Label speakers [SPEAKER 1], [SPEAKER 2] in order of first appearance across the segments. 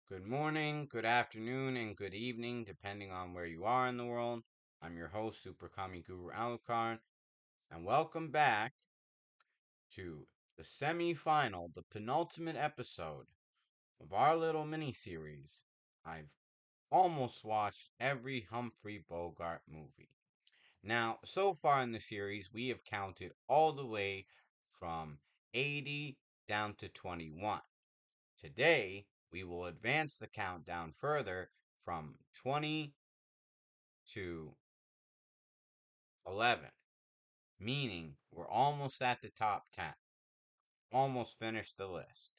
[SPEAKER 1] Good morning, good afternoon, and good evening, depending on where you are in the world. I'm your host, Super Kami Guru Alucard, and welcome back to the semi-final, the penultimate episode of our little mini-series. I've almost watched every Humphrey Bogart movie. Now, so far in the series, we have counted all the way from 80 down to 21. Today, we will advance the countdown further from 20 to 11, meaning we're almost at the top 10, almost finished the list.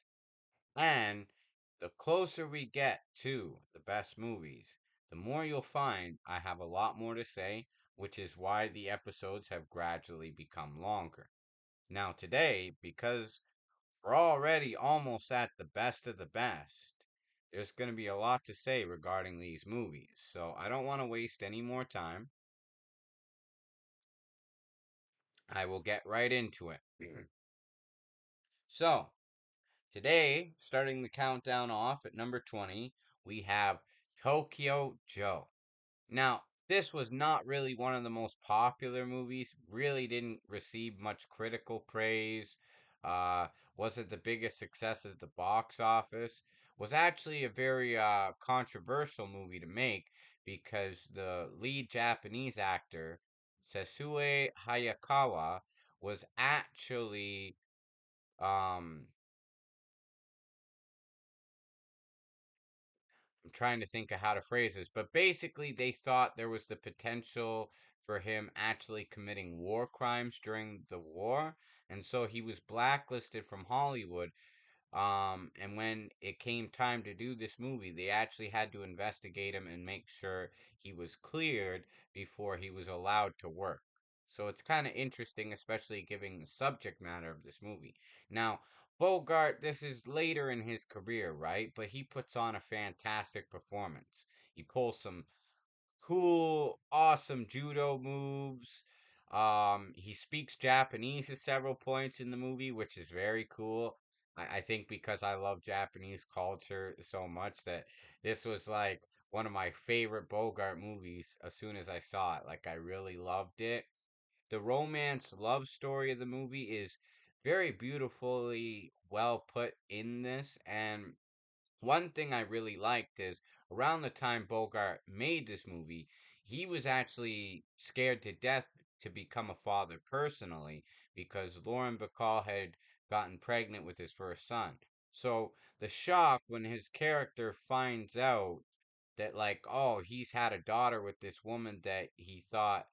[SPEAKER 1] And the closer we get to the best movies, the more you'll find I have a lot more to say, which is why the episodes have gradually become longer. Now, today, because we're already almost at the best of the best, there's going to be a lot to say regarding these movies, so I don't want to waste any more time. I will get right into it. So, today, starting the countdown off at number 20, we have Tokyo Joe. Now, this was not really one of the most popular movies, really didn't receive much critical praise, uh, wasn't the biggest success at the box office, was actually a very controversial movie to make because the lead Japanese actor, Sesue Hayakawa, was actually um, I'm trying to think of how to phrase this, but basically they thought there was the potential for him actually committing war crimes during the war, and so he was blacklisted from Hollywood. And when it came time to do this movie, they actually had to investigate him and make sure he was cleared before he was allowed to work. So it's kind of interesting, especially given the subject matter of this movie. Now, Bogart, this is later in his career, right? But he puts on a fantastic performance. He pulls some cool, awesome judo moves. He speaks Japanese at several points in the movie, which is very cool. I think because I love Japanese culture so much that this was like one of my favorite Bogart movies as soon as I saw it. Like, I really loved it. The romance love story of the movie is very beautifully well put in this, and one thing I really liked is around the time Bogart made this movie, he was actually scared to death to become a father personally because Lauren Bacall had gotten pregnant with his first son. So the shock when his character finds out that, like, oh, he's had a daughter with this woman that he thought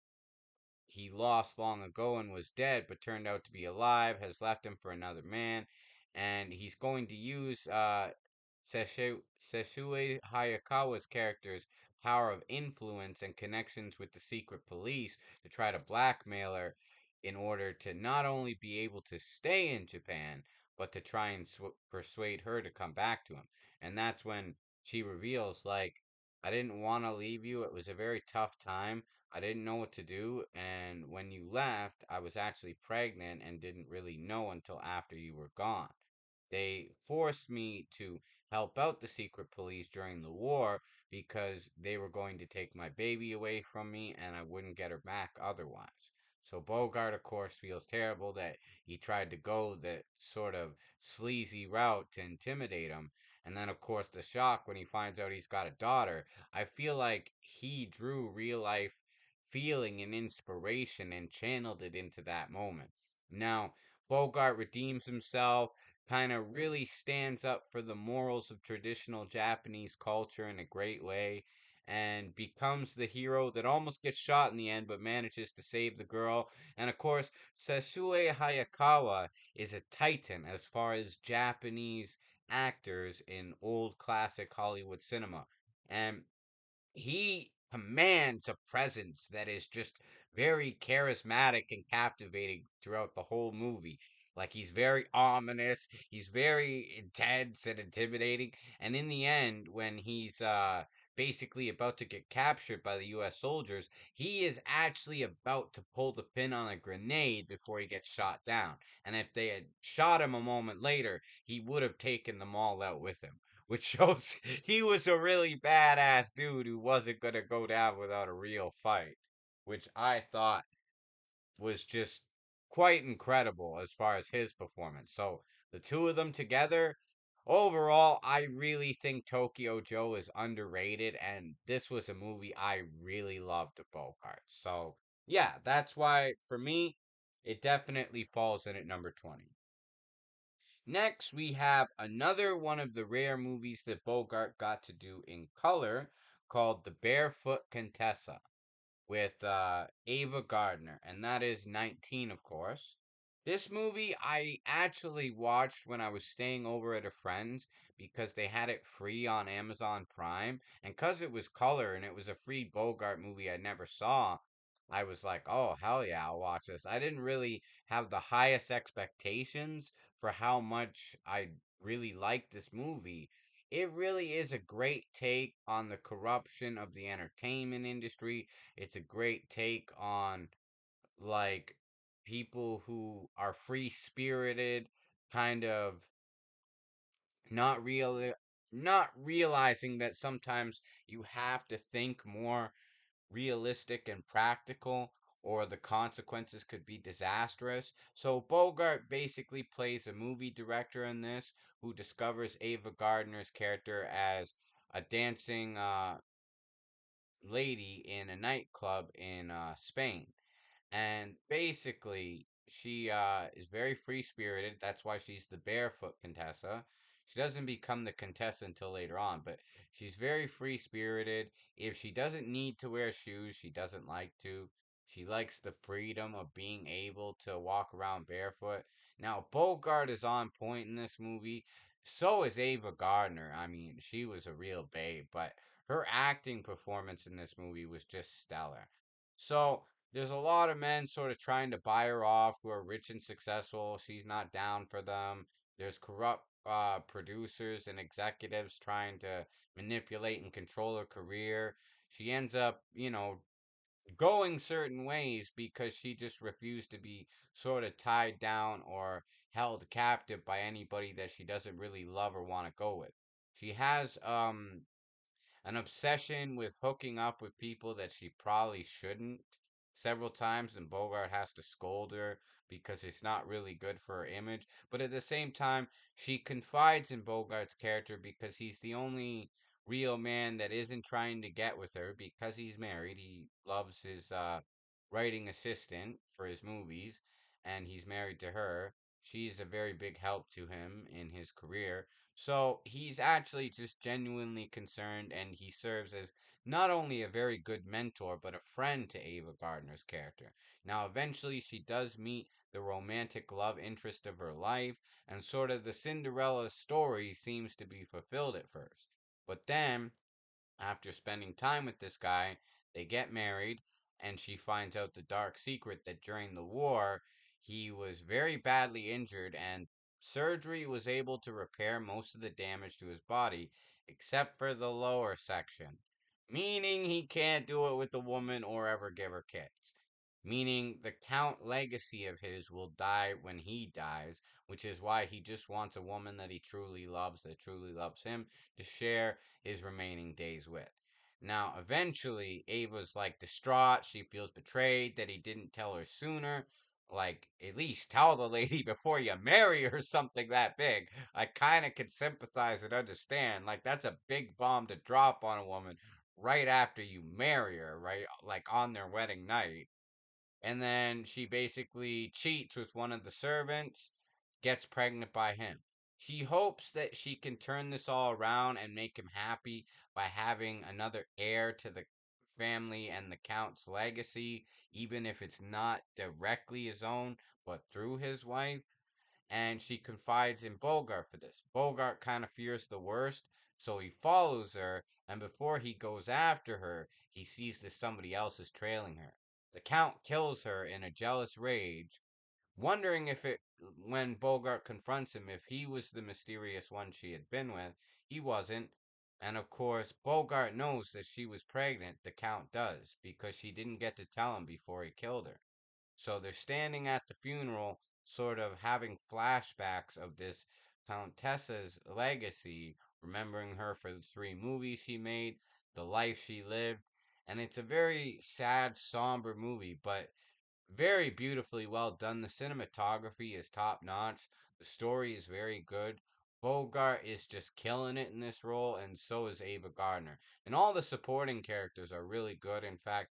[SPEAKER 1] he lost long ago and was dead, but turned out to be alive, has left him for another man, and he's going to use Sesue Hayakawa's character's power of influence and connections with the secret police to try to blackmail her in order to not only be able to stay in Japan, but to try and persuade her to come back to him. And that's when she reveals, like, I didn't want to leave you. It was a very tough time. I didn't know what to do. And when you left, I was actually pregnant and didn't really know until after you were gone. They forced me to help out the secret police during the war because they were going to take my baby away from me and I wouldn't get her back otherwise. So Bogart, of course, feels terrible that he tried to go the sort of sleazy route to intimidate him. And then, of course, the shock when he finds out he's got a daughter. I feel like he drew real life feeling and inspiration and channeled it into that moment. Now, Bogart redeems himself, kind of really stands up for the morals of traditional Japanese culture in a great way, and becomes the hero that almost gets shot in the end but manages to save the girl. And of course, Sasue Hayakawa is a titan as far as Japanese actors in old classic Hollywood cinema. And he commands a presence that is just very charismatic and captivating throughout the whole movie. Like, he's very ominous, he's very intense and intimidating, and in the end, when he's basically about to get captured by the US soldiers, he is actually about to pull the pin on a grenade before he gets shot down. And if they had shot him a moment later, he would have taken them all out with him, which shows he was a really badass dude who wasn't gonna go down without a real fight, which I thought was just quite incredible as far as his performance. So the two of them together, overall, I really think Tokyo Joe is underrated, and this was a movie I really loved of Bogart. So yeah, that's why for me, it definitely falls in at number 20. Next, we have another one of the rare movies that Bogart got to do in color called The Barefoot Contessa with Ava Gardner, and that is 19, of course. This movie I actually watched when I was staying over at a friend's because they had it free on Amazon Prime, and because it was color and it was a free Bogart movie I never saw, I was like, oh, hell yeah, I'll watch this. I didn't really have the highest expectations for how much I really liked this movie. It really is a great take on the corruption of the entertainment industry. It's a great take on like people who are free spirited, kind of not real not realizing that sometimes you have to think more realistic and practical or the consequences could be disastrous. So Bogart basically plays a movie director in this who discovers Ava Gardner's character as a dancing lady in a nightclub in Spain. And basically, she is very free spirited. That's why she's the Barefoot Contessa. She doesn't become the Contessa until later on, but she's very free spirited. If she doesn't need to wear shoes, she doesn't like to. She likes the freedom of being able to walk around barefoot. Now, Bogart is on point in this movie. So is Ava Gardner. I mean, she was a real babe, but her acting performance in this movie was just stellar. So, there's a lot of men sort of trying to buy her off who are rich and successful. She's not down for them. There's corrupt producers and executives trying to manipulate and control her career. She ends up, going certain ways because she just refused to be sort of tied down or held captive by anybody that she doesn't really love or want to go with. She has an obsession with hooking up with people that she probably shouldn't several times, and Bogart has to scold her because it's not really good for her image. But at the same time, she confides in Bogart's character because he's the only real man that isn't trying to get with her because he's married. He loves his writing assistant for his movies, and he's married to her. She's a very big help to him in his career. So he's actually just genuinely concerned, and he serves as not only a very good mentor, but a friend to Ava Gardner's character. Now, eventually, she does meet the romantic love interest of her life, and sort of the Cinderella story seems to be fulfilled at first. But then, after spending time with this guy, they get married, and she finds out the dark secret that during the war, he was very badly injured, and surgery was able to repair most of the damage to his body, except for the lower section. Meaning he can't do it with a woman or ever give her kids. Meaning the Count legacy of his will die when he dies, which is why he just wants a woman that he truly loves, that truly loves him, to share his remaining days with. Now, eventually, Ava's like distraught. She feels betrayed that he didn't tell her sooner. Like, at least tell the lady before you marry her something that big. I kind of can sympathize and understand. Like, that's a big bomb to drop on a woman right after you marry her, right? Like, on their wedding night. And then she basically cheats with one of the servants, gets pregnant by him. She hopes that she can turn this all around and make him happy by having another heir to the family and the Count's legacy, even if it's not directly his own, but through his wife. And she confides in Bogart for this. Bogart kind of fears the worst, so he follows her, and before he goes after her, he sees that somebody else is trailing her. The Count kills her in a jealous rage, wondering if it, when Bogart confronts him, if he was the mysterious one she had been with. He wasn't. And of course, Bogart knows that she was pregnant, the Count does, because she didn't get to tell him before he killed her. So they're standing at the funeral, sort of having flashbacks of this Contessa's legacy, remembering her for the three movies she made, the life she lived, and it's a very sad, somber movie, but very beautifully well done. The cinematography is top notch. The story is very good. Bogart is just killing it in this role, and so is Ava Gardner. And all the supporting characters are really good. In fact,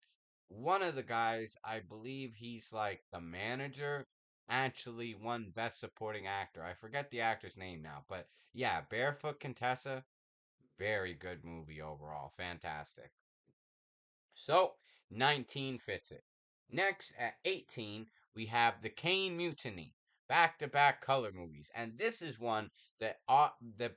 [SPEAKER 1] one of the guys, I believe he's like the manager, actually won Best Supporting Actor. I forget the actor's name now, but yeah, Barefoot Contessa, very good movie overall. Fantastic. So 19 fits it. Next at 18, we have the Caine Mutiny, back-to-back color movies, and this is one that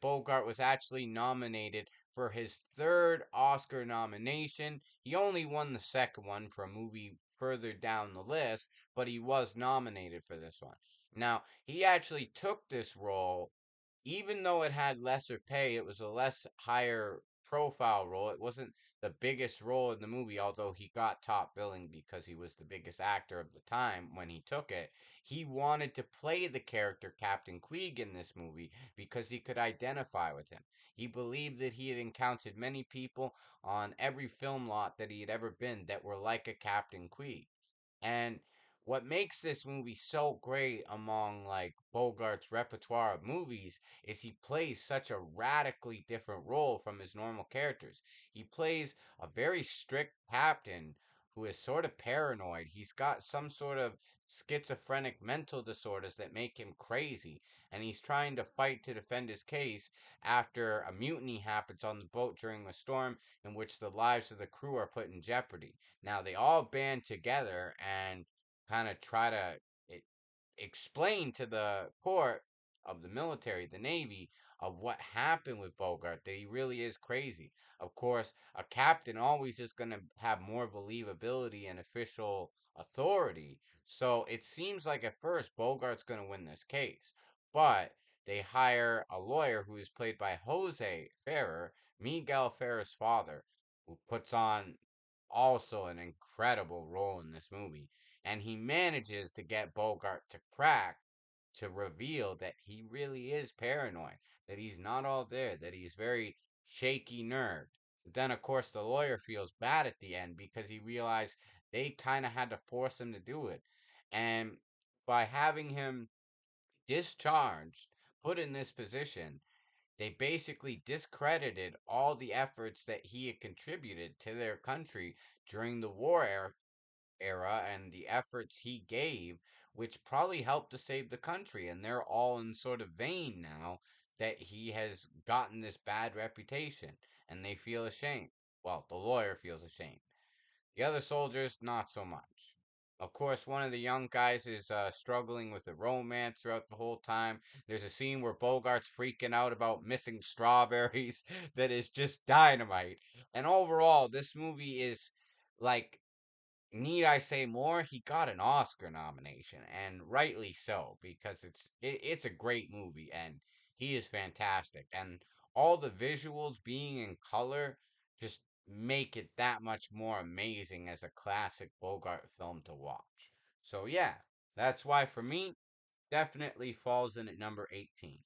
[SPEAKER 1] Bogart was actually nominated for his third Oscar nomination. He only won the second one for a movie further down the list, but he was nominated for this one. Now, he actually took this role even though it had lesser pay, it was a less higher profile role. It wasn't the biggest role in the movie, although he got top billing because he was the biggest actor of the time when he took it. He wanted to play the character Captain Queeg in this movie because he could identify with him. He believed that he had encountered many people on every film lot that he had ever been that were like a Captain Queeg. And what makes this movie so great among like Bogart's repertoire of movies is he plays such a radically different role from his normal characters. He plays a very strict captain who is sort of paranoid. He's got some sort of schizophrenic mental disorders that make him crazy, and he's trying to fight to defend his case after a mutiny happens on the boat during a storm in which the lives of the crew are put in jeopardy. Now they all band together and kind of try to e- explain to the court of the military, the Navy, of what happened with Bogart, that he really is crazy. Of course, a captain always is going to have more believability and official authority. So it seems like at first Bogart's going to win this case. But they hire a lawyer who is played by Jose Ferrer, Miguel Ferrer's father, who puts on also an incredible role in this movie. And he manages to get Bogart to crack to reveal that he really is paranoid, that he's not all there, that he's very shaky nerved. But then, of course, the lawyer feels bad at the end because he realized they kind of had to force him to do it. And by having him discharged, put in this position, they basically discredited all the efforts that he had contributed to their country during the era and the efforts he gave, which probably helped to save the country. And they're all in sort of vain now that he has gotten this bad reputation and they feel ashamed. Well, the lawyer feels ashamed. The other soldiers, not so much. Of course, one of the young guys is struggling with a romance throughout the whole time. There's a scene where Bogart's freaking out about missing strawberries that is just dynamite. And overall, this movie is like, need I say more? He got an Oscar nomination, and rightly so, because it's a great movie, and he is fantastic, and all the visuals being in color just make it that much more amazing as a classic Bogart film to watch. So yeah, that's why for me, definitely falls in at number 18.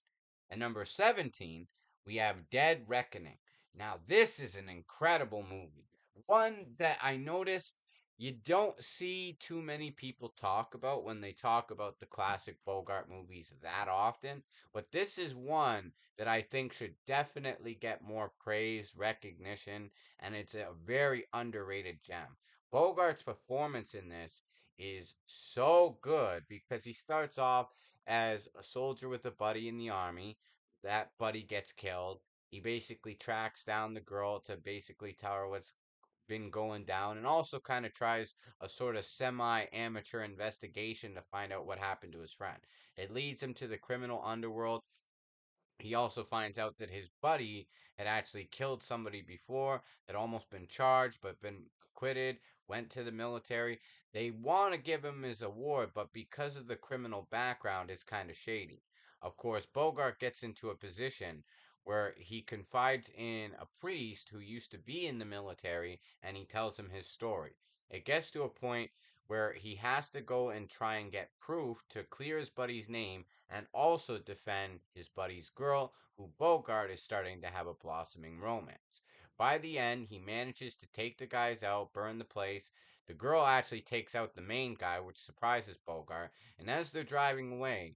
[SPEAKER 1] At number 17, we have Dead Reckoning. Now, this is an incredible movie. One that I noticed you don't see too many people talk about when they talk about the classic Bogart movies that often. But this is one that I think should definitely get more praise, recognition, and it's a very underrated gem. Bogart's performance in this is so good because he starts off as a soldier with a buddy in the army. That buddy gets killed. He basically tracks down the girl to basically tell her what's been going down and also kind of tries a sort of semi amateur investigation to find out what happened to his friend. It leads him to the criminal underworld. He also finds out that his buddy had actually killed somebody before, had almost been charged but been acquitted, went to the military. They want to give him his award, but because of the criminal background, it's kind of shady. Of course, Bogart gets into a position where he confides in a priest who used to be in the military and he tells him his story. It gets to a point where he has to go and try and get proof to clear his buddy's name and also defend his buddy's girl, who Bogart is starting to have a blossoming romance. By the end, he manages to take the guys out, burn the place. The girl actually takes out the main guy, which surprises Bogart. And as they're driving away,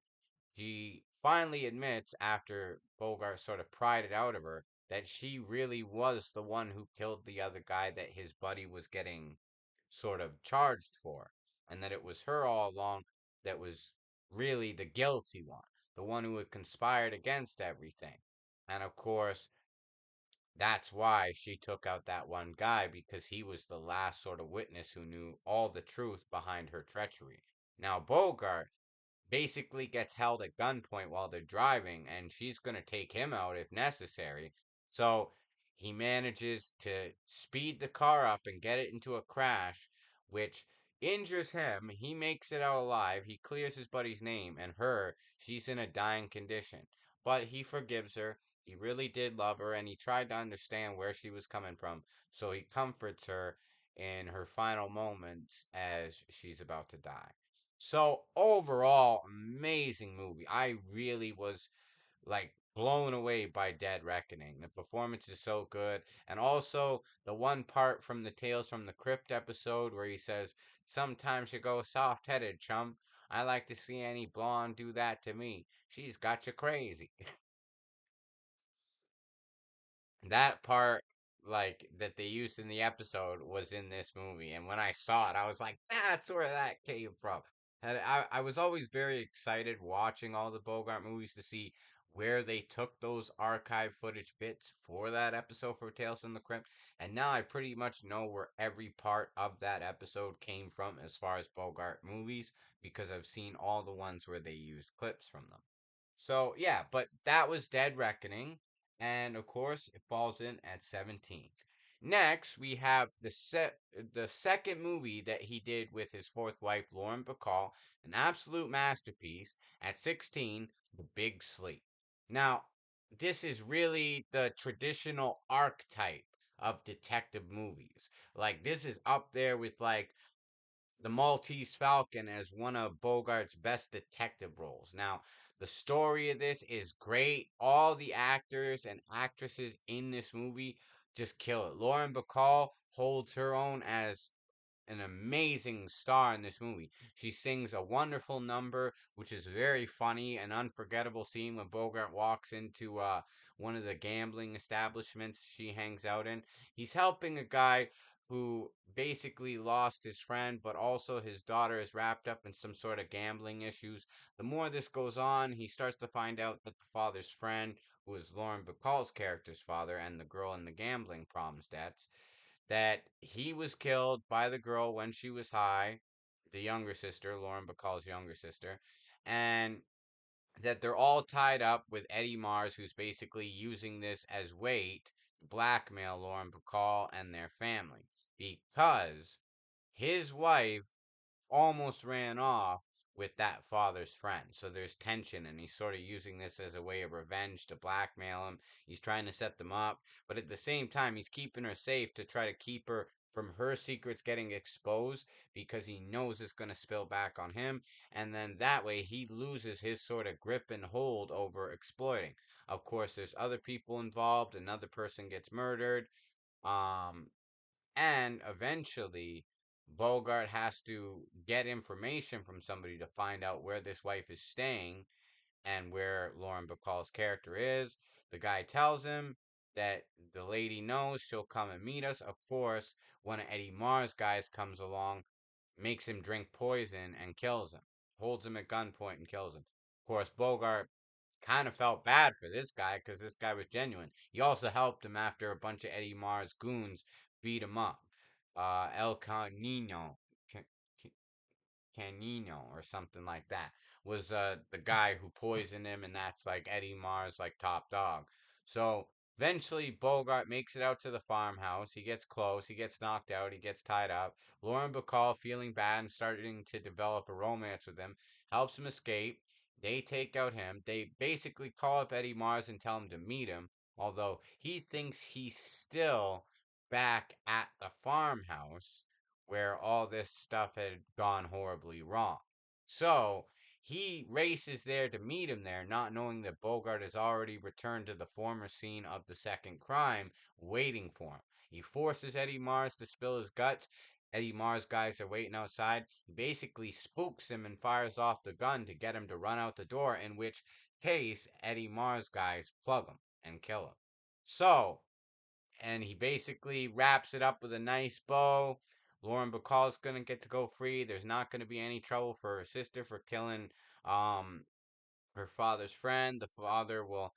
[SPEAKER 1] she finally admits, after Bogart sort of pried it out of her, that she really was the one who killed the other guy that his buddy was getting sort of charged for, and that it was her all along that was really the guilty one, the one who had conspired against everything. And of course, that's why she took out that one guy, because he was the last sort of witness who knew all the truth behind her treachery. Now, Bogart basically gets held at gunpoint while they're driving, and she's going to take him out if necessary. So he manages to speed the car up and get it into a crash, which injures him. He makes it out alive. He clears his buddy's name, and her, she's in a dying condition. But he forgives her. He really did love her, and he tried to understand where she was coming from. So he comforts her in her final moments as she's about to die. So overall, amazing movie. I really was like blown away by Dead Reckoning. The performance is so good, and also the one part from the Tales from the Crypt episode where he says, "Sometimes you go soft-headed, chum. I like to see any blonde do that to me. She's got you crazy." That part, like, that they used in the episode was in this movie, and when I saw it, I was like, that's where that came from. And I was always very excited watching all the Bogart movies to see where they took those archive footage bits for that episode for Tales from the Crypt, and now I pretty much know where every part of that episode came from as far as Bogart movies, because I've seen all the ones where they used clips from them. So yeah, but that was Dead Reckoning, and of course it falls in at 17. Next, we have the second movie that he did with his fourth wife, Lauren Bacall, an absolute masterpiece. At 16, The Big Sleep. Now, this is really the traditional archetype of detective movies. Like, this is up there with like the Maltese Falcon as one of Bogart's best detective roles. Now, the story of this is great. All the actors and actresses in this movie just kill it. Lauren Bacall holds her own as an amazing star in this movie. She sings a wonderful number, which is very funny, an unforgettable scene when Bogart walks into one of the gambling establishments she hangs out in. He's helping a guy who basically lost his friend, but also his daughter is wrapped up in some sort of gambling issues. The more this goes on, he starts to find out that the father's friend, who is Lauren Bacall's character's father, and the girl in the gambling problems debts, that he was killed by the girl when she was high, the younger sister, Lauren Bacall's younger sister, and that they're all tied up with Eddie Mars, who's basically using this as weight to blackmail Lauren Bacall and their family, because his wife almost ran off with that father's friend. So there's tension, and he's sort of using this as a way of revenge to blackmail him. He's trying to set them up, but at the same time, he's keeping her safe to try to keep her from her secrets getting exposed, because he knows it's going to spill back on him. And then that way, he loses his sort of grip and hold over exploiting. Of course, there's other people involved. Another person gets murdered. Um, and eventually, Bogart has to get information from somebody to find out where this wife is staying and where Lauren Bacall's character is. The guy tells him that the lady knows, she'll come and meet us. Of course, one of Eddie Mars' guys comes along, makes him drink poison, and kills him. Holds him at gunpoint and kills him. Of course, Bogart kind of felt bad for this guy because this guy was genuine. He also helped him after a bunch of Eddie Mars goons beat him up. El Canino, Canino, or something like that, was the guy who poisoned him, and that's like Eddie Mars, like top dog. So eventually, Bogart makes it out to the farmhouse. He gets close. He gets knocked out. He gets tied up. Lauren Bacall, feeling bad and starting to develop a romance with him, helps him escape. They take out him. They basically call up Eddie Mars and tell him to meet him, although he thinks he's still back at the farmhouse where all this stuff had gone horribly wrong. So he races there to meet him there, not knowing that Bogart has already returned to the former scene of the second crime, waiting for him. He forces Eddie Mars to spill his guts. Eddie Mars' guys are waiting outside. He basically spooks him and fires off the gun to get him to run out the door, in which case Eddie Mars' guys plug him and kill him. So, and he basically wraps it up with a nice bow. Lauren Bacall's gonna get to go free. There's not gonna be any trouble for her sister for killing um her father's friend. The father will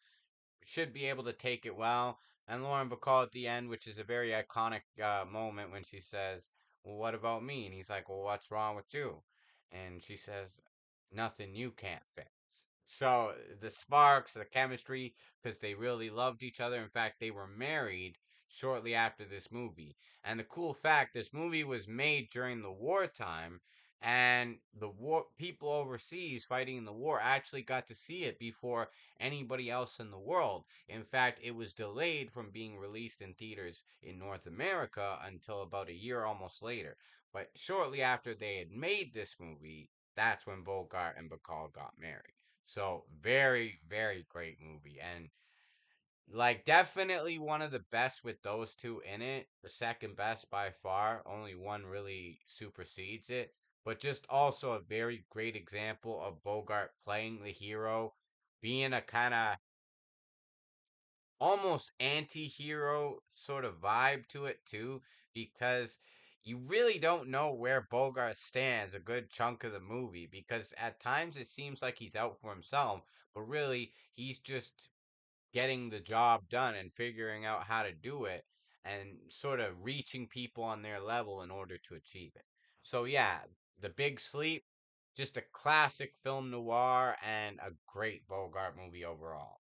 [SPEAKER 1] should be able to take it well. And Lauren Bacall at the end, which is a very iconic moment when she says, "Well, what about me?" And he's like, "Well, what's wrong with you?" And she says, "Nothing you can't fix." So the sparks, the chemistry, because they really loved each other. In fact, they were married shortly after this movie. And the cool fact, this movie was made during the wartime, and the war people overseas fighting in the war actually got to see it before anybody else in the world. In fact, it was delayed from being released in theaters in North America until about a year almost later. But shortly after they had made this movie, that's when Bogart and Bacall got married. So very, very great movie. And like definitely one of the best with those two in it. The second best by far. Only one really supersedes it. But just also a very great example of Bogart playing the hero, being a kind of almost anti-hero sort of vibe to it too, because you really don't know where Bogart stands a good chunk of the movie, because at times it seems like he's out for himself, but really he's just getting the job done and figuring out how to do it and sort of reaching people on their level in order to achieve it. So yeah, The Big Sleep, just a classic film noir and a great Bogart movie overall.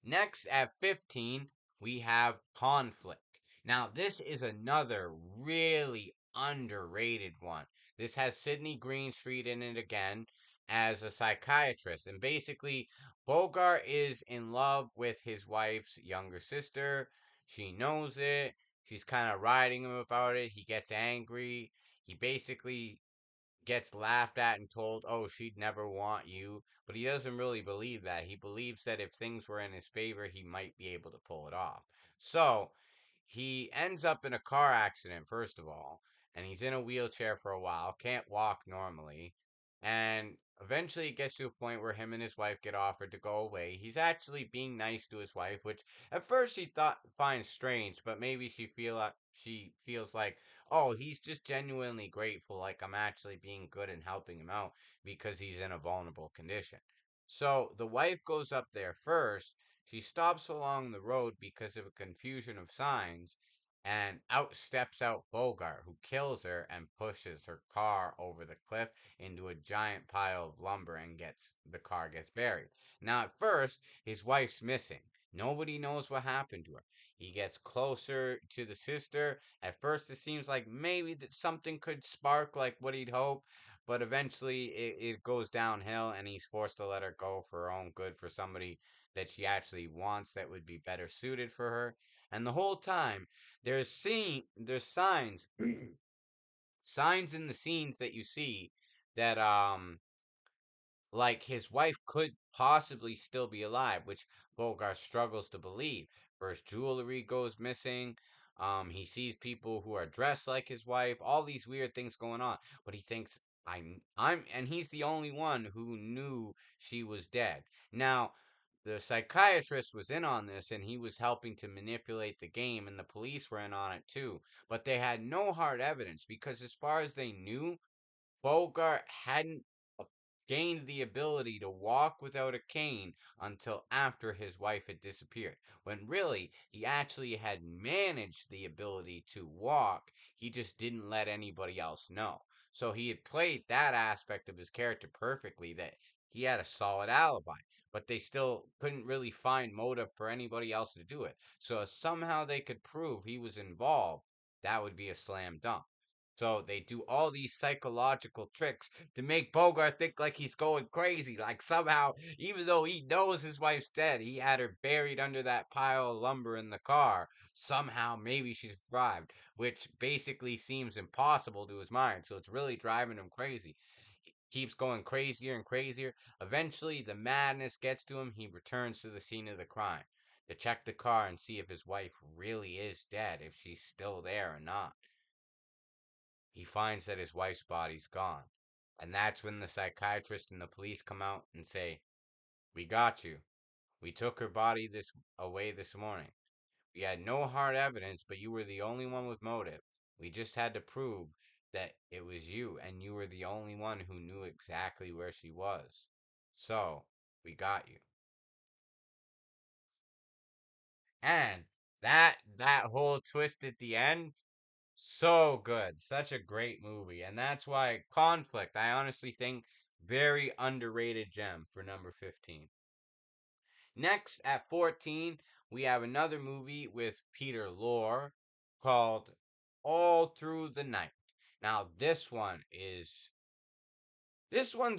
[SPEAKER 1] Next at 15, we have Conflict. Now, this is another really underrated one. This has Sidney Greenstreet in it again as a psychiatrist. And basically, Bogart is in love with his wife's younger sister. She knows it. She's kind of riding him about it. He gets angry. He basically gets laughed at and told, "Oh, she'd never want you." But he doesn't really believe that. He believes that if things were in his favor, he might be able to pull it off. So he ends up in a car accident, first of all, and he's in a wheelchair for a while, can't walk normally. And eventually it gets to a point where him and his wife get offered to go away. He's actually being nice to his wife, which at first she thought finds strange, but maybe she feels like, oh, he's just genuinely grateful, like I'm actually being good and helping him out because he's in a vulnerable condition. So the wife goes up there first. She stops along the road because of a confusion of signs, and out steps out Bogart, who kills her and pushes her car over the cliff into a giant pile of lumber and gets the car gets buried. Now at first, his wife's missing. Nobody knows what happened to her. He gets closer to the sister. At first, it seems like maybe that something could spark like what he'd hope, but eventually it goes downhill and he's forced to let her go for her own good for somebody that she actually wants that would be better suited for her. And the whole time there's signs in the scenes that you see that like his wife could possibly still be alive, which Bogart struggles to believe. First jewelry goes missing. He sees people who are dressed like his wife, all these weird things going on, but he thinks and he's the only one who knew she was dead. Now, the psychiatrist was in on this and he was helping to manipulate the game and the police were in on it too, but they had no hard evidence because as far as they knew, Bogart hadn't gained the ability to walk without a cane until after his wife had disappeared. When really, he actually had managed the ability to walk, he just didn't let anybody else know. So he had played that aspect of his character perfectly, that he had a solid alibi, but they still couldn't really find motive for anybody else to do it. So if somehow they could prove he was involved, that would be a slam dunk. So they do all these psychological tricks to make Bogart think like he's going crazy. Like somehow, even though he knows his wife's dead, he had her buried under that pile of lumber in the car. Somehow, maybe she survived, which basically seems impossible to his mind. So it's really driving him crazy. He keeps going crazier and crazier. Eventually, the madness gets to him. He returns to the scene of the crime to check the car and see if his wife really is dead, if she's still there or not. He finds that his wife's body's gone. And that's when the psychiatrist and the police come out and say, "We got you. We took her body this away this morning. We had no hard evidence, but you were the only one with motive. We just had to prove that it was you, and you were the only one who knew exactly where she was. So, we got you." And that whole twist at the end, so good. Such a great movie. And that's why Conflict, I honestly think, very underrated gem for number 15. Next, at 14, we have another movie with Peter Lorre called All Through the Night. Now, this one's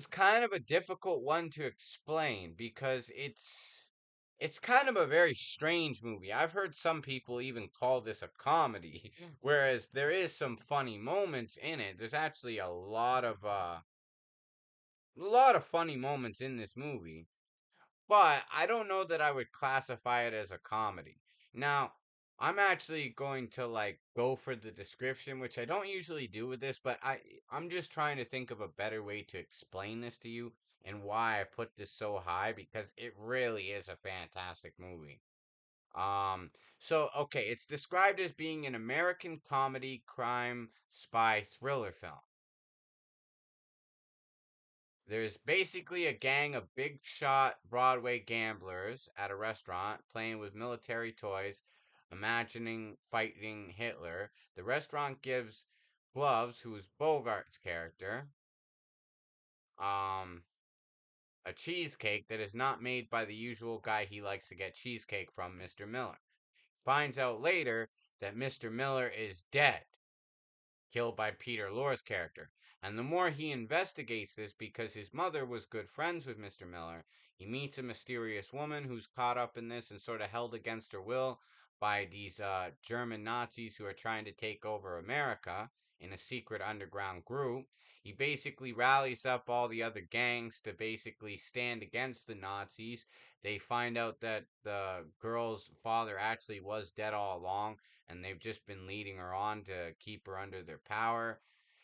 [SPEAKER 1] kind of a difficult one to explain because it's kind of a very strange movie. I've heard some people even call this a comedy, whereas there is some funny moments in it. There's actually a lot of funny moments in this movie, but I don't know that I would classify it as a comedy. Now, I'm actually going to like go for the description, which I don't usually do with this, but I'm just trying to think of a better way to explain this to you and why I put this so high because it really is a fantastic movie. Um, so okay, it's described as being an American comedy crime spy thriller film. There's basically a gang of big shot Broadway gamblers at a restaurant playing with military toys, imagining fighting Hitler. The restaurant gives Gloves, who's Bogart's character, um, a cheesecake that is not made by the usual guy he likes to get cheesecake from, Mr. Miller. Finds out later that Mr. Miller is dead, killed by Peter Lorre's character. And the more he investigates this, because his mother was good friends with Mr. Miller, he meets a mysterious woman who's caught up in this and sort of held against her will by these German Nazis who are trying to take over America in a secret underground group. He basically rallies up all the other gangs to basically stand against the Nazis. They find out that the girl's father actually was dead all along and they've just been leading her on to keep her under their power.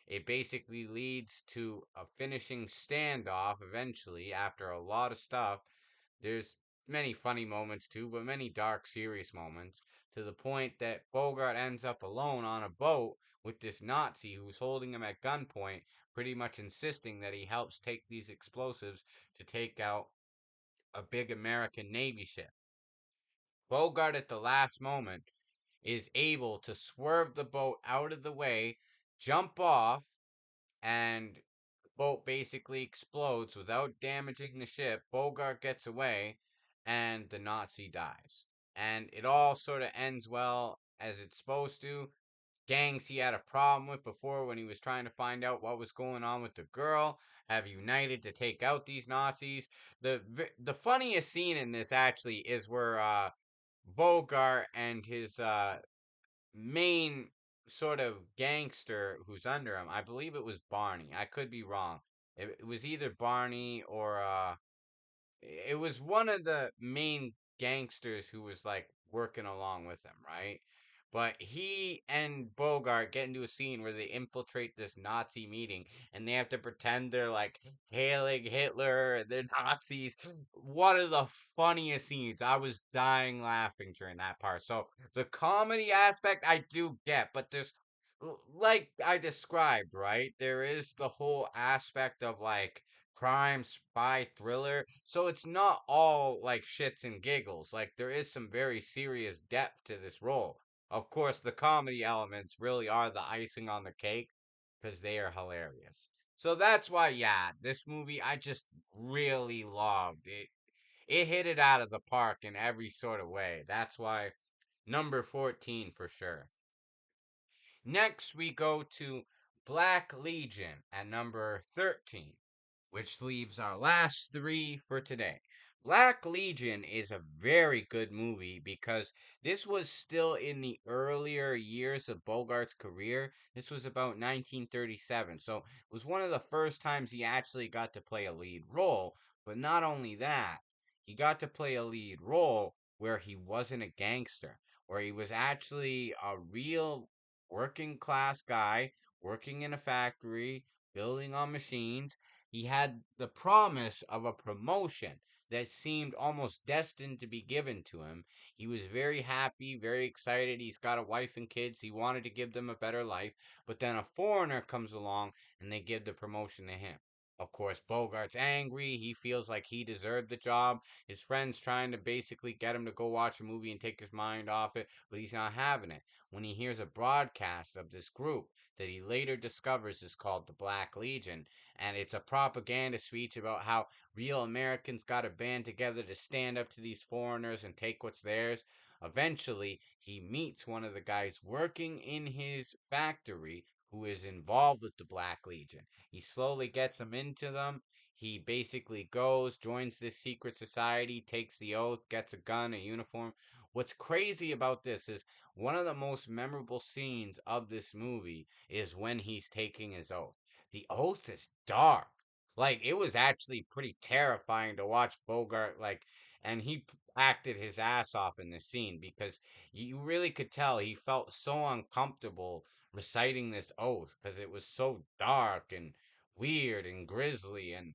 [SPEAKER 1] It basically leads to a finishing standoff eventually after a lot of stuff. There's many funny moments too, but many dark, serious moments to the point that Bogart ends up alone on a boat with this Nazi who's holding him at gunpoint, pretty much insisting that he helps take these explosives to take out a big American Navy ship. Bogart, at the last moment, is able to swerve the boat out of the way, jump off, and the boat basically explodes without damaging the ship. Bogart gets away, and the Nazi dies. And it all sort of ends well as it's supposed to. Gangs he had a problem with before when he was trying to find out what was going on with the girl have united to take out these Nazis. The funniest scene in this actually is where Bogart and his main sort of gangster who's under him. I believe it was Barney. I could be wrong. It was either Barney or it was one of the main gangsters who was like working along with him, right? But he and Bogart get into a scene where they infiltrate this Nazi meeting and they have to pretend they're like hailing Hitler, they're Nazis. One of the funniest scenes. I was dying laughing during that part. So the comedy aspect I do get, but there's like I described, right? There is the whole aspect of like crime, spy, thriller. So it's not all like shits and giggles. Like there is some very serious depth to this role. Of course, the comedy elements really are the icing on the cake because they are hilarious. So that's why, yeah, this movie I just really loved it. It hit it out of the park in every sort of way. That's why number 14 for sure. Next, we go to Black Legion at number 13, which leaves our last three for today. Black Legion is a very good movie because this was still in the earlier years of Bogart's career. This was about 1937. So it was one of the first times he actually got to play a lead role. But not only that, he got to play a lead role where he wasn't a gangster, where he was actually a real working class guy working in a factory, building on machines. He had the promise of a promotion that seemed almost destined to be given to him. He was very happy, very excited. He's got a wife and kids. He wanted to give them a better life. But then a foreigner comes along and they give the promotion to him. Of course, Bogart's angry. He feels like he deserved the job. His friend's trying to basically get him to go watch a movie and take his mind off it, but he's not having it. When he hears a broadcast of this group that he later discovers is called the Black Legion, and it's a propaganda speech about how real Americans got to band together to stand up to these foreigners and take what's theirs. Eventually, he meets one of the guys working in his factory who is involved with the Black Legion. He slowly gets him into them. He basically goes, joins this secret society, takes the oath, gets a gun, a uniform. What's crazy about this is one of the most memorable scenes of this movie is when he's taking his oath. The oath is dark. Like it was actually pretty terrifying to watch Bogart and he acted his ass off in the scene because you really could tell he felt so uncomfortable reciting this oath because it was so dark and weird and grisly and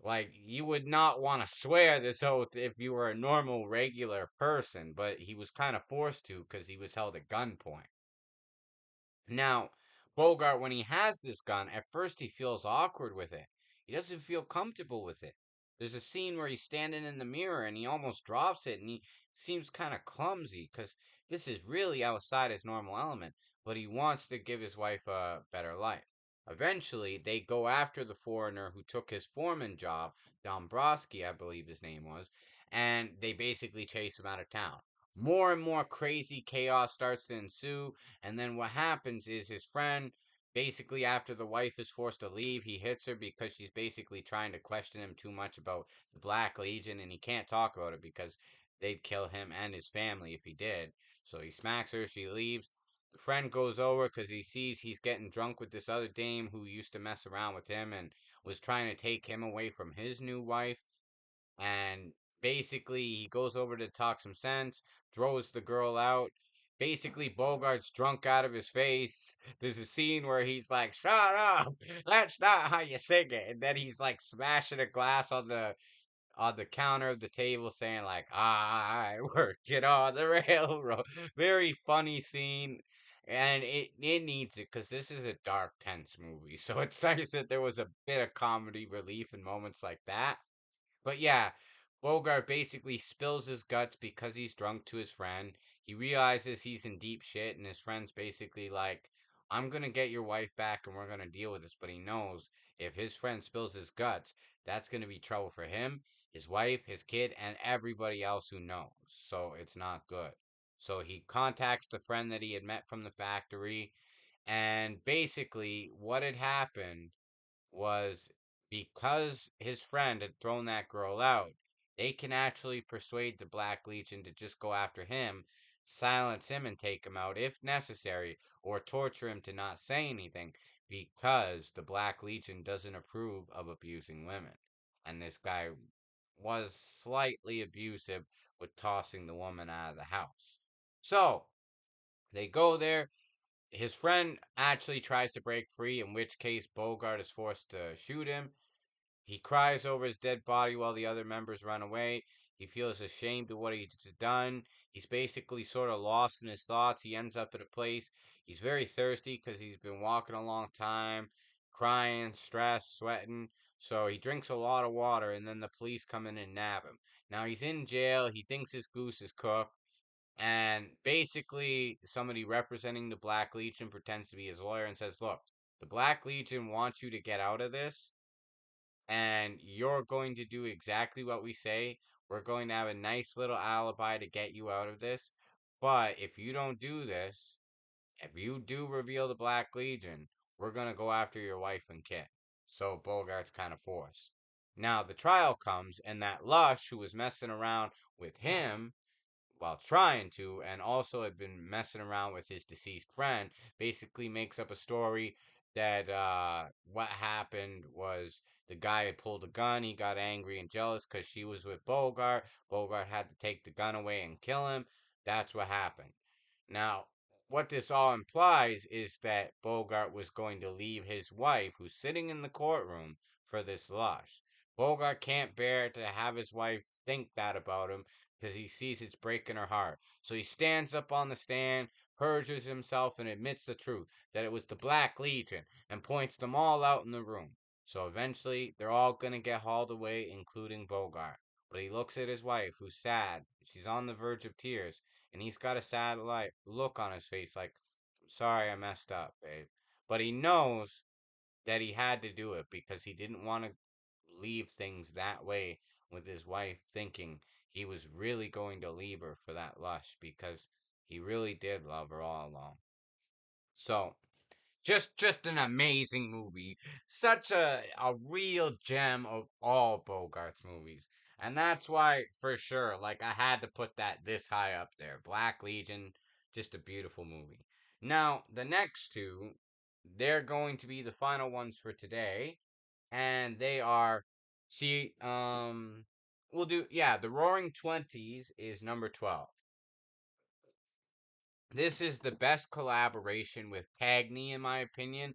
[SPEAKER 1] like you would not want to swear this oath if you were a normal regular person, but he was kind of forced to because he was held at gunpoint. Now, Bogart, when he has this gun, at first he feels awkward with it. He doesn't feel comfortable with it. There's a scene where he's standing in the mirror and he almost drops it and he seems kind of clumsy because this is really outside his normal element, but he wants to give his wife a better life. Eventually, they go after the foreigner who took his foreman job, Dombrowski, I believe his name was, and they basically chase him out of town. More and more crazy chaos starts to ensue, and then what happens is his friend, basically, after the wife is forced to leave, he hits her because she's basically trying to question him too much about the Black Legion, and he can't talk about it because they'd kill him and his family if he did. So he smacks her, she leaves. The friend goes over because he sees he's getting drunk with this other dame who used to mess around with him and was trying to take him away from his new wife. And basically, he goes over to talk some sense, throws the girl out. Basically, Bogart's drunk out of his face. There's a scene where he's like, "Shut up! That's not how you sing it." And then he's like smashing a glass on the counter of the table, saying like, "I working on the railroad." Very funny scene. And it needs it because this is a dark, tense movie. So it's nice that there was a bit of comedy relief in moments like that. But yeah, Bogart basically spills his guts because he's drunk to his friend. He realizes he's in deep shit, and his friend's basically like, I'm gonna get your wife back and we're gonna deal with this. But he knows if his friend spills his guts, that's gonna be trouble for him, his wife, his kid, and everybody else who knows. So it's not good. So he contacts the friend that he had met from the factory, and basically, what had happened was because his friend had thrown that girl out, they can actually persuade the Black Legion to just go after him, silence him, and take him out if necessary, or torture him to not say anything because the Black Legion doesn't approve of abusing women. And this guy was slightly abusive with tossing the woman out of the house. So they go there, his friend actually tries to break free, in which case Bogart is forced to shoot him. He cries over his dead body while the other members run away. He feels ashamed of what he's done. He's basically sort of lost in his thoughts. He ends up at a place. He's very thirsty because he's been walking a long time, crying, stressed, sweating. So he drinks a lot of water, and then the police come in and nab him. Now he's in jail. He thinks his goose is cooked. And basically, somebody representing the Black Legion pretends to be his lawyer and says, look, the Black Legion wants you to get out of this, and you're going to do exactly what we say. We're going to have a nice little alibi to get you out of this. But if you don't do this, if you do reveal the Black Legion, we're gonna go after your wife and kid. So Bogart's kind of forced. Now the trial comes, and that Lush, who was messing around with him while trying to, and also had been messing around with his deceased friend, basically makes up a story that what happened was the guy had pulled a gun. He got angry and jealous because she was with Bogart. Bogart had to take the gun away and kill him. That's what happened. Now, what this all implies is that Bogart was going to leave his wife, who's sitting in the courtroom, for this Lush. Bogart can't bear to have his wife think that about him because he sees it's breaking her heart. So he stands up on the stand, perjures himself, and admits the truth that it was the Black Legion and points them all out in the room. So eventually, they're all going to get hauled away, including Bogart. But he looks at his wife, who's sad. She's on the verge of tears, and he's got a sad look on his face, like, "I'm sorry I messed up, babe." But he knows that he had to do it because he didn't want to leave things that way with his wife thinking he was really going to leave her for that Lush because he really did love her all along. So, just an amazing movie. Such a real gem of all Bogart's movies. And that's why, for sure, like I had to put that this high up there. Black Legion, just a beautiful movie. Now, the next two, they're going to be the final ones for today. And they are, see, we'll do, yeah, The Roaring Twenties is number 12. This is the best collaboration with Cagney, in my opinion.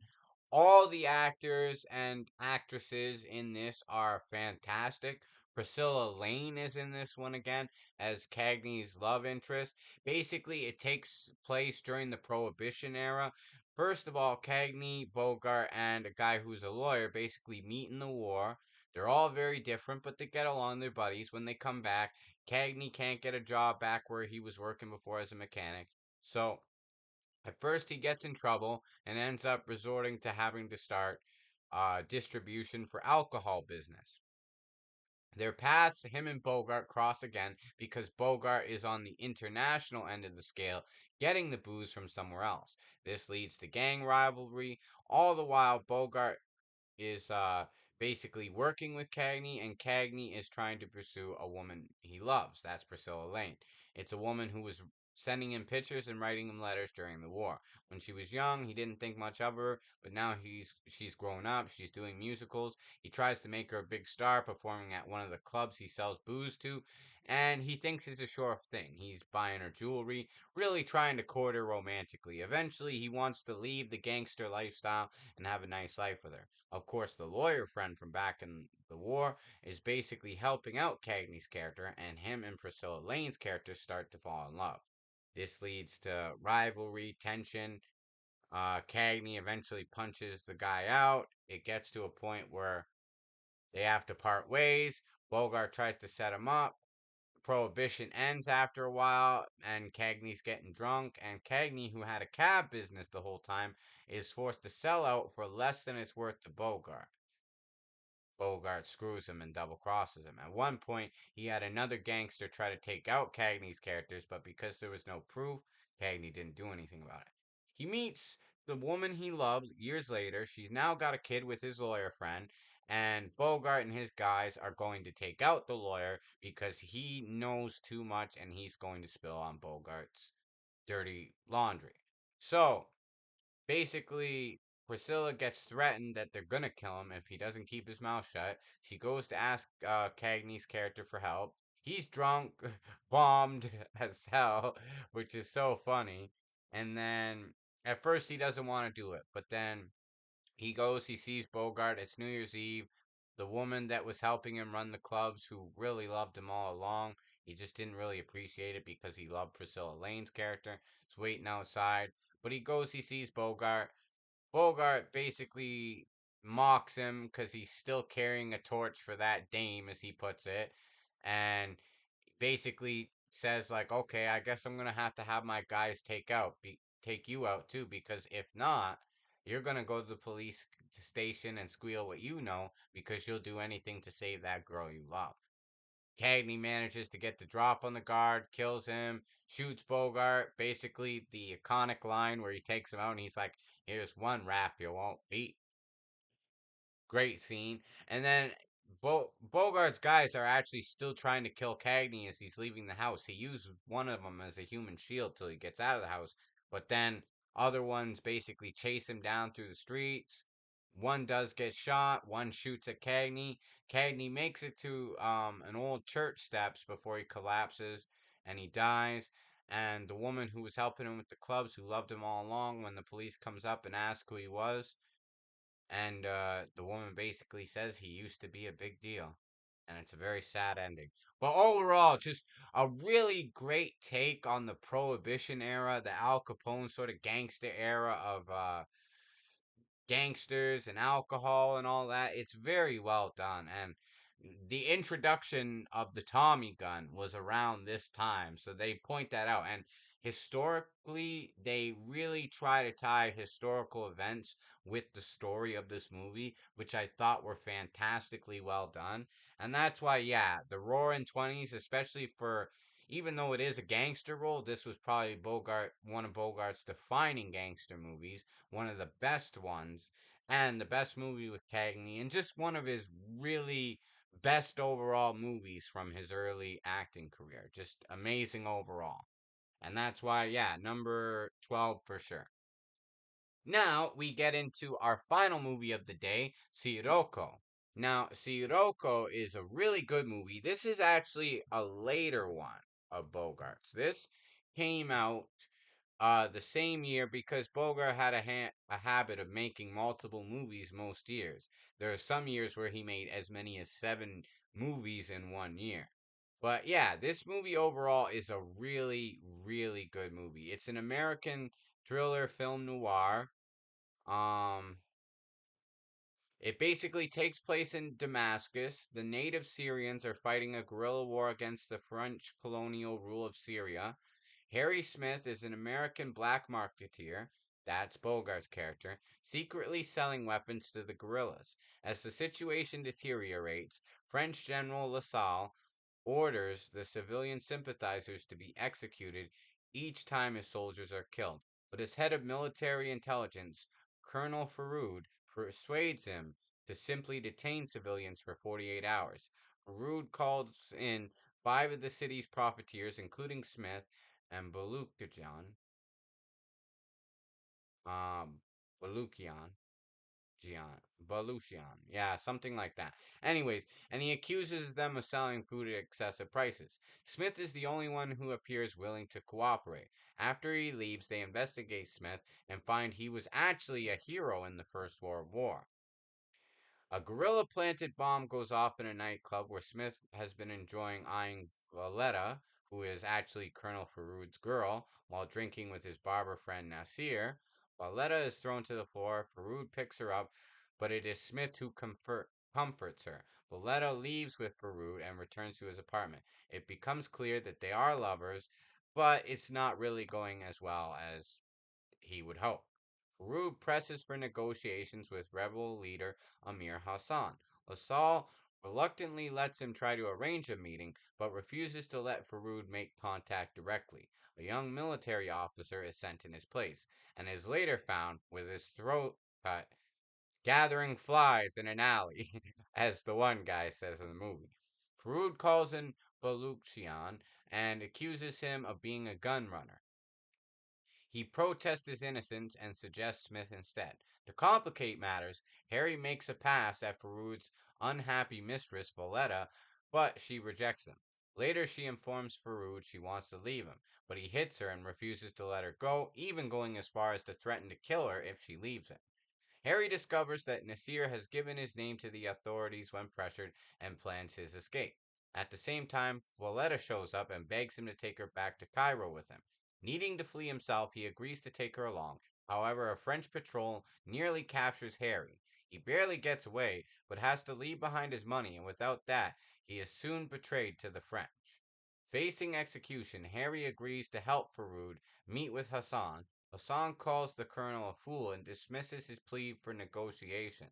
[SPEAKER 1] All the actors and actresses in this are fantastic. Priscilla Lane is in this one again as Cagney's love interest. Basically, it takes place during the Prohibition era. First of all, Cagney, Bogart, and a guy who's a lawyer basically meet in the war. They're all very different, but they get along. They're buddies. When they come back, Cagney can't get a job back where he was working before as a mechanic. So at first, he gets in trouble and ends up resorting to having to start distribution for alcohol business. Their paths, him and Bogart, cross again because Bogart is on the international end of the scale, getting the booze from somewhere else. This leads to gang rivalry. All the while, Bogart is basically working with Cagney, and Cagney is trying to pursue a woman he loves. That's Priscilla Lane. It's a woman who was sending him pictures and writing him letters during the war. When she was young, he didn't think much of her, but now she's grown up. She's doing musicals. He tries to make her a big star, performing at one of the clubs he sells booze to, and he thinks it's a sure thing. He's buying her jewelry, really trying to court her romantically. Eventually, he wants to leave the gangster lifestyle and have a nice life with her. Of course, the lawyer friend from back in the war is basically helping out Cagney's character, and him and Priscilla Lane's character start to fall in love. This leads to rivalry, tension. Cagney eventually punches the guy out. It gets to a point where they have to part ways. Bogart tries to set him up. Prohibition ends after a while, and Cagney's getting drunk. And Cagney, who had a cab business the whole time, is forced to sell out for less than it's worth to Bogart. Bogart screws him and double crosses him. At one point, he had another gangster try to take out Cagney's characters, but because there was no proof, Cagney didn't do anything about it. He meets the woman he loved years later. She's now got a kid with his lawyer friend, and Bogart and his guys are going to take out the lawyer because he knows too much and he's going to spill on Bogart's dirty laundry. So, basically, Priscilla gets threatened that they're gonna kill him if he doesn't keep his mouth shut. She goes to ask Cagney's character for help. He's drunk, bombed as hell, which is so funny. And then at first he doesn't want to do it, but then he goes, he sees Bogart. It's New Year's Eve. The woman that was helping him run the clubs, who really loved him all along, he just didn't really appreciate it because he loved Priscilla Lane's character, is waiting outside. But he goes, he sees Bogart. Bogart basically mocks him because he's still carrying a torch for that dame, as he puts it, and basically says like, "Okay, I guess I'm gonna have my guys take you out too, because if not, you're gonna go to the police station and squeal what you know because you'll do anything to save that girl you love." Cagney manages to get the drop on the guard, kills him, shoots Bogart. Basically, the iconic line where he takes him out and he's like, "Here's one rap you won't beat." Great scene. And then Bogart's guys are actually still trying to kill Cagney as he's leaving the house. He used one of them as a human shield till he gets out of the house, but then other ones basically chase him down through the streets. One does get shot. One shoots at Cagney. Cagney makes it to an old church steps before he collapses and he dies. And the woman who was helping him with the clubs, who loved him all along, when the police comes up and asks who he was, and the woman basically says he used to be a big deal. And it's a very sad ending. But overall, just a really great take on the Prohibition era, the Al Capone sort of gangster era of gangsters and alcohol and all that. It's very well done. And the introduction of the Tommy gun was around this time. So they point that out. And historically, they really try to tie historical events with the story of this movie, which I thought were fantastically well done. And that's why, yeah, the Roaring Twenties, especially for, even though it is a gangster role, this was probably one of Bogart's defining gangster movies, one of the best ones, and the best movie with Cagney, and just one of his really best overall movies from his early acting career. Just amazing overall. And that's why, yeah, number 12 for sure. Now we get into our final movie of the day, Sirocco. Now, Sirocco is a really good movie. This is actually a later one of Bogart's. This came out the same year because Bogart had a habit of making multiple movies most years. There are some years where he made as many as 7 movies in one year. But yeah, this movie overall is a really, really good movie. It's an American thriller film noir. Um, it basically takes place in Damascus. The native Syrians are fighting a guerrilla war against the French colonial rule of Syria. Harry Smith is an American black marketeer, that's Bogart's character, secretly selling weapons to the guerrillas. As the situation deteriorates, French General Lassalle orders the civilian sympathizers to be executed each time his soldiers are killed. But as head of military intelligence, Colonel Faroud persuades him to simply detain civilians for 48 hours. Faroud calls in 5 of the city's profiteers, including Smith and um, Balukian, Gian, Baluchian, yeah, something like that. Anyways, and he accuses them of selling food at excessive prices. Smith is the only one who appears willing to cooperate. After he leaves, they investigate Smith and find he was actually a hero in the First World War. A gorilla planted bomb goes off in a nightclub where Smith has been enjoying eyeing Valletta, who is actually Colonel Faroud's girl, while drinking with his barber friend Nasir. Valletta is thrown to the floor. Faroud picks her up, but it is Smith who comforts her. Valletta leaves with Faroud and returns to his apartment. It becomes clear that they are lovers, but it's not really going as well as he would hope. Farouk presses for negotiations with rebel leader Amir Hassan. Lassalle reluctantly lets him try to arrange a meeting, but refuses to let Farouk make contact directly. A young military officer is sent in his place, and is later found with his throat cut, gathering flies in an alley, as the one guy says in the movie. Farouk calls in Baluchian and accuses him of being a gun runner. He protests his innocence and suggests Smith instead. To complicate matters, Harry makes a pass at Faroud's unhappy mistress, Valletta, but she rejects him. Later, she informs Faroud she wants to leave him, but he hits her and refuses to let her go, even going as far as to threaten to kill her if she leaves him. Harry discovers that Nasir has given his name to the authorities when pressured and plans his escape. At the same time, Valletta shows up and begs him to take her back to Cairo with him. Needing to flee himself, he agrees to take her along. However, a French patrol nearly captures Harry. He barely gets away, but has to leave behind his money, and without that, he is soon betrayed to the French. Facing execution, Harry agrees to help Faroud meet with Hassan. Hassan calls the colonel a fool and dismisses his plea for negotiations,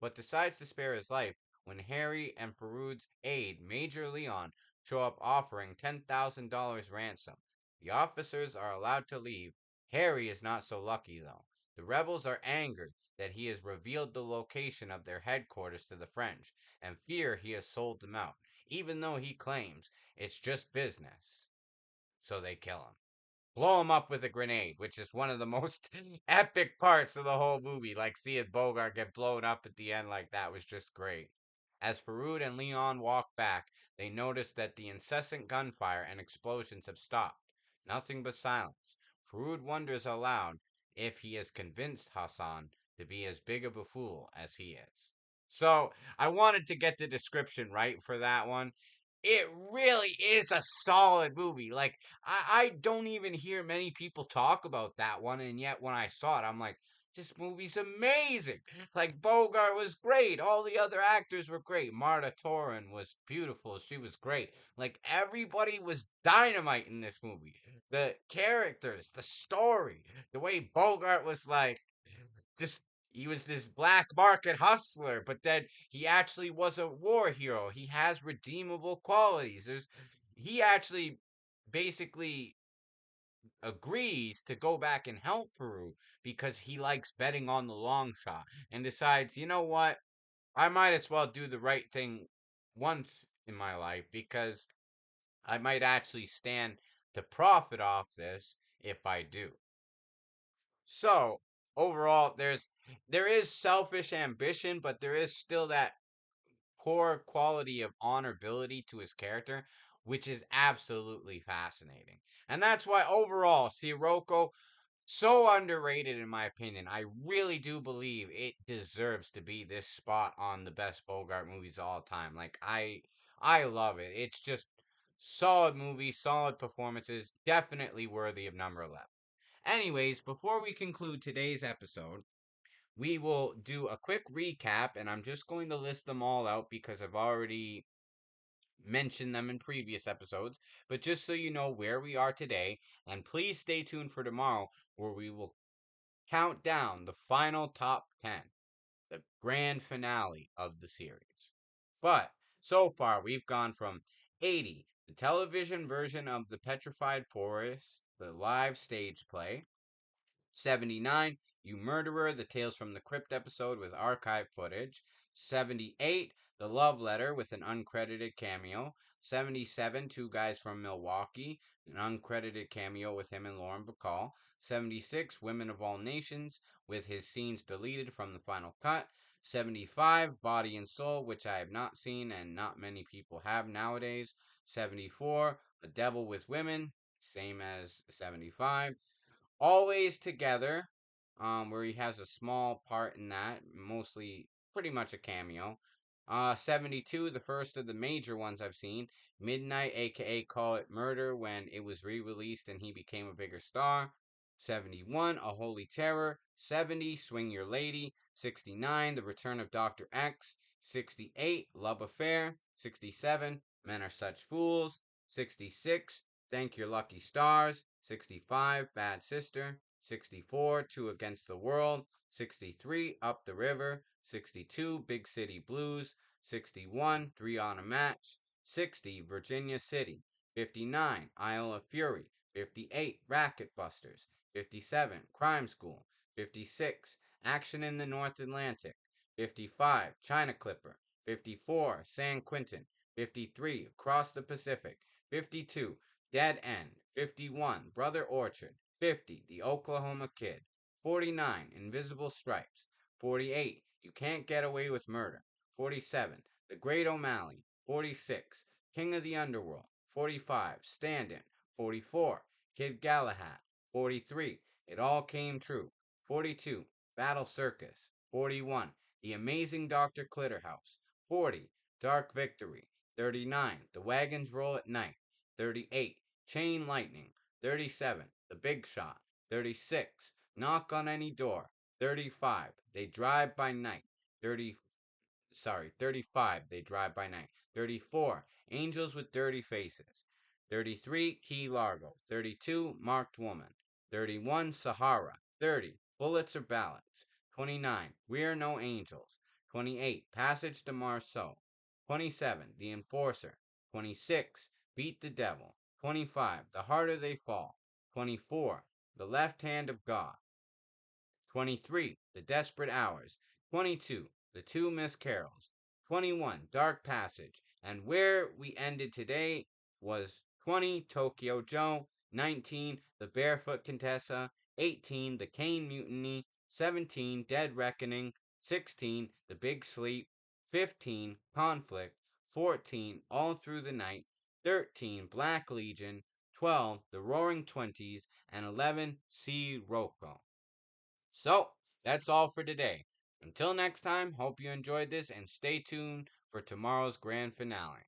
[SPEAKER 1] but decides to spare his life when Harry and Faroud's aide, Major Leon, show up offering $10,000 ransom. The officers are allowed to leave. Harry is not so lucky, though. The rebels are angered that he has revealed the location of their headquarters to the French and fear he has sold them out, even though he claims it's just business. So they kill him. Blow him up with a grenade, which is one of the most epic parts of the whole movie. Like seeing Bogart get blown up at the end like that was just great. As Faroud and Leon walk back, they notice that the incessant gunfire and explosions have stopped. Nothing but silence. Faroud wonders aloud if he has convinced Hassan to be as big of a fool as he is. So I wanted to get the description right for that one. It really is a solid movie. Like I don't even hear many people talk about that one, and yet when I saw it, I'm like, this movie's amazing. Like Bogart was great, all the other actors were great. Marta Torin was beautiful, she was great. Like everybody was dynamite in this movie. The characters, the story, the way Bogart was like this he was this black market hustler, but then he actually was a war hero. He has redeemable qualities. He actually basically agrees to go back and help Farouk because he likes betting on the long shot and decides, you know what? I might as well do the right thing once in my life because I might actually stand to profit off this if I do. So overall, there is selfish ambition, but there is still that core quality of honorability to his character, which is absolutely fascinating. And that's why overall, Sirocco so underrated in my opinion. I really do believe it deserves to be this spot on the best Bogart movies of all time. Like I love it. It's just solid movie, solid performances, definitely worthy of number 11. Anyways, before we conclude today's episode, we will do a quick recap, and I'm just going to list them all out because I've already mentioned them in previous episodes. But just so you know where we are today, and please stay tuned for tomorrow where we will count down the final top 10, the grand finale of the series. But so far, we've gone from 80, the television version of the Petrified Forest, the live stage play. 79, You Murderer, the Tales from the Crypt episode with archive footage. 78, The Love Letter with an uncredited cameo. 77, Two Guys from Milwaukee, an uncredited cameo with him and Lauren Bacall. 76, Women of All Nations with his scenes deleted from the final cut. 75, Body and Soul, which I have not seen and not many people have nowadays. 74, The Devil with Women, same as 75. Always Together, where he has a small part in that, mostly pretty much a cameo. 72, the first of the major ones I've seen. Midnight, aka Call It Murder, when it was re released and he became a bigger star. 71, A Holy Terror. 70, Swing Your Lady. 69, The Return of Dr. X. 68, Love Affair. 67, Men Are Such Fools. 66, Thank Your Lucky Stars. 65, Bad Sister. 64, Two Against the World. 63, Up the River. 62, Big City Blues. 61, Three on a Match. 60, Virginia City. 59, Isle of Fury. 58, Racket Busters. 57, Crime School. 56, Action in the North Atlantic. 55, China Clipper. 54, San Quentin. 53, Across the Pacific. 52, Dead End. 51, Brother Orchard. 50, The Oklahoma Kid. 49, Invisible Stripes. 48, You Can't Get Away with Murder. 47, The Great O'Malley. 46, King of the Underworld. 45, Stand-In. 44, Kid Galahad. 43, It All Came True. 42, Battle Circus. 41, The Amazing Dr. Clitterhouse. 40, Dark Victory. 39, The Wagons Roll at Night. 38, Chain Lightning. 37, The Big Shot. 36, Knock on Any Door. 35, They Drive by Night. 35, They Drive by Night. 34, Angels with Dirty Faces. 33, Key Largo. 32, Marked Woman. 31, Sahara. 30, Bullets or Ballads. 29, We Are No Angels. 28. Passage to Marceau. 27. The Enforcer. 26. Beat the Devil. 25. The Harder They Fall. 24. The Left Hand of God. 23. The Desperate Hours. 22. The Two Miss Carols. 21. Dark Passage. And where we ended today was 20. Tokyo Joe. 19. The Barefoot Contessa. 18. The Caine Mutiny. 17. Dead Reckoning. 16. The Big Sleep. 15. Conflict. 14. All Through the Night. 13. Black Legion. 12. The Roaring Twenties. And 11. C. Rocco. So, that's all for today. Until next time, hope you enjoyed this and stay tuned for tomorrow's grand finale.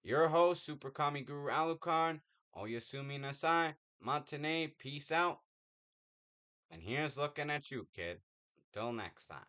[SPEAKER 1] Your host, Super Kami Guru Alucard, Oyasumi Nasai, Mutiny, peace out. And here's looking at you, kid. Until next time.